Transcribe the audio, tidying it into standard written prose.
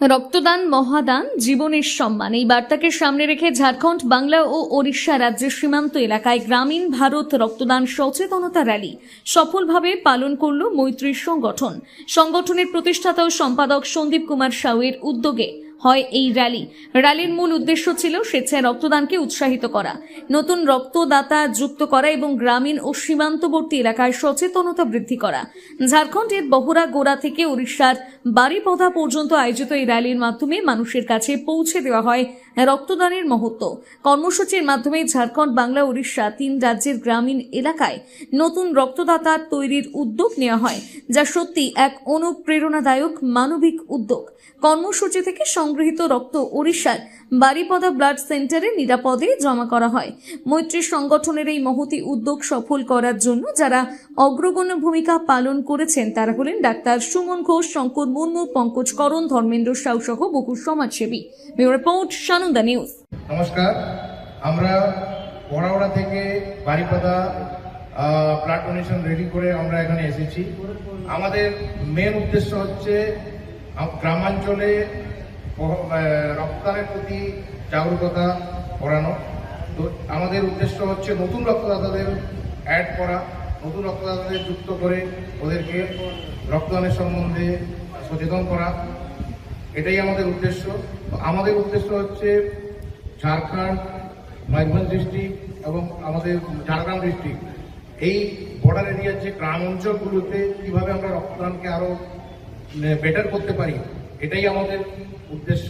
রক্তদান মহাদান জীবনের সম্মান এই বার্তাকে সামনে রেখে ঝাড়খণ্ড, বাংলা ও ওড়িশা রাজ্যের সীমান্ত এলাকায় গ্রামীণ ভারত রক্তদান সচেতনতা র্যালি সফলভাবে পালন করল মৈত্রী সংগঠন। সংগঠনের প্রতিষ্ঠাতা ও সম্পাদক সন্দীপ কুমার সাউয়ের উদ্যোগে হয় এই র্যালির মূল উদ্দেশ্য ছিল স্বেচ্ছায় রক্তদানকে উৎসাহিত করা, নতুন রক্তদাতা যুক্ত করা এবং গ্রামীণ ও সীমান্তবর্তী এলাকায় সচেতনতা বৃদ্ধি করা। ঝাড়খণ্ডের বহরাগোড়া থেকে উড়িষ্যার বারিপদা পর্যন্ত আয়োজিত এই র্যালির মাধ্যমে মানুষের কাছে পৌঁছে দেওয়া হয় রক্তদানের মহত্ব। কর্মসূচির মাধ্যমে ঝাড়খণ্ড, বাংলা, উড়িষ্যা তিন রাজ্যের গ্রামীণ এলাকায় নতুন রক্তদাতা তৈরির উদ্যোগ নেওয়া হয়, যা সত্যি এক অনুপ্রেরণাদায়ক মানবিক উদ্যোগ। কর্মসূচি থেকে সংগৃহীত রক্ত ওড়িশার বারিপদা ব্লাড সেন্টারে নিরাপদে জমা করা হয়। মৈত্রী সংগঠনের এই মহতি উদ্যোগ সফল করার জন্য যারা অগ্রগণ্য ভূমিকা পালন করেছেন তারা হলেন ডাক্তার সুমন ঘোষ, শঙ্কর মুর্মু, পঙ্কজ করণ, ধর্মেন্দ্র সাউ সহ বহু সমাজসেবী। Bureau report, Sananda news. নমস্কার, আমরা বড়াওড়া থেকে বারিপদা ব্লাড ডোনেশন রেডি করে আমরা এখানে এসেছি। আমাদের মেন উদ্দেশ্য হচ্ছে গ্রামাঞ্চলে রক্তদানের প্রতি জাগরুকতা করানো। তো আমাদের উদ্দেশ্য হচ্ছে নতুন রক্তদাতাদের অ্যাড করা, নতুন রক্তদাতাদের যুক্ত করে ওদেরকে রক্তদানের সম্বন্ধে সচেতন করা, এটাই আমাদের উদ্দেশ্য। আমাদের উদ্দেশ্য হচ্ছে ঝাড়খণ্ড, ময়ূরভঞ্জ ডিস্ট্রিক্ট এবং আমাদের ঝাড়গ্রাম ডিস্ট্রিক্ট, এই বর্ডার এরিয়ার যে গ্রাম অঞ্চলগুলোতে কীভাবে আমরা রক্তদানকে আরও বেটার করতে পারি, এটাই আমাদের উদ্দেশ্য।